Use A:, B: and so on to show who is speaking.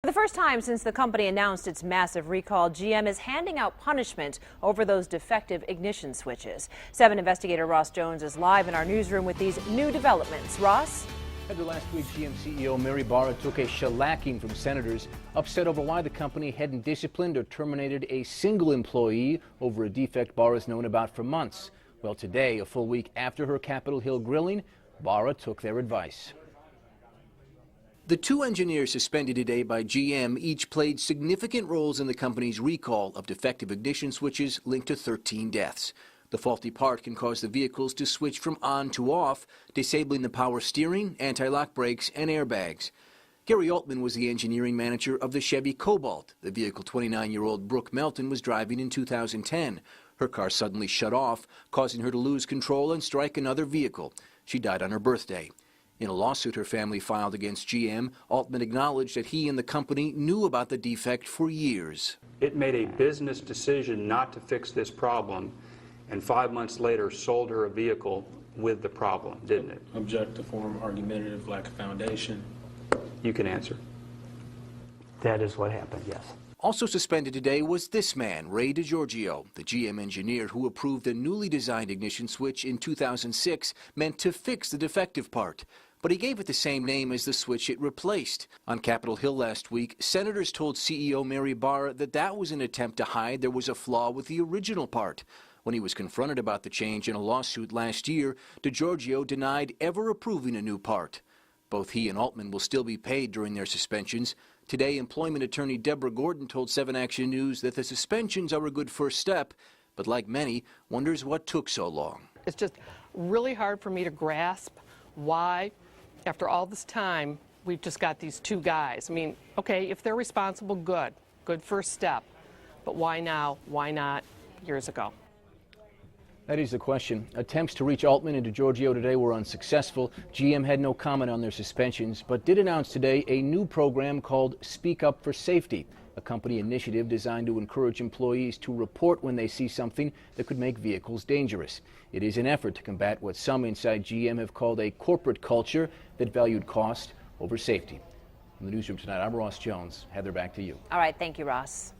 A: the first time since the company announced its massive recall, GM is handing out punishment over those defective ignition switches. 7 investigator Ross Jones is live in our newsroom with these new developments. Ross?
B: After last week, GM CEO Mary Barra took a shellacking from senators, upset over why the company hadn't disciplined or terminated a single employee over a defect Barra's known about for months. Well, today, a full week after her Capitol Hill grilling, Barra took their advice. The 2 engineers suspended today by GM each played significant roles in the company's recall of defective ignition switches linked to 13 deaths. The faulty part can cause the vehicles to switch from on to off, disabling the power steering, anti-lock brakes, and airbags. Gary Altman was the engineering manager of the Chevy Cobalt, the vehicle 29-year-old Brooke Melton was driving in 2010. Her car suddenly shut off, causing her to lose control and strike another vehicle. She died on her birthday. In a lawsuit her family filed against GM, Altman acknowledged that he and the company knew about the defect for years.
C: It made a business decision not to fix this problem, and 5 months later sold her a vehicle with the problem, didn't it?
D: Object to form argumentative, lack of foundation.
C: You can answer.
E: That is what happened, yes.
B: Also suspended today was this man, Ray DiGiorgio, the GM engineer who approved a newly designed ignition switch in 2006 meant to fix the defective part. But he gave it the same name as the switch it replaced. On Capitol Hill last week, senators told CEO Mary Barra that that was an attempt to hide there was a flaw with the original part. When he was confronted about the change in a lawsuit last year, DiGiorgio denied ever approving a new part. Both he and Altman will still be paid during their suspensions. Today, employment attorney Deborah Gordon told 7 Action News that the suspensions are a good first step, but like many, wonders what took so long.
F: It's just really hard for me to grasp why, after all this time, we've just got these 2 guys. I mean, okay, if they're responsible, good first step. But why now? Why not years ago?
B: That is the question. Attempts to reach Altman and DiGiorgio today were unsuccessful. GM had no comment on their suspensions, but did announce today a new program called Speak Up for Safety, a company initiative designed to encourage employees to report when they see something that could make vehicles dangerous. It is an effort to combat what some inside GM have called a corporate culture that valued cost over safety. In the newsroom tonight, I'm Ross Jones. Heather, back to you.
A: All right, thank you, Ross.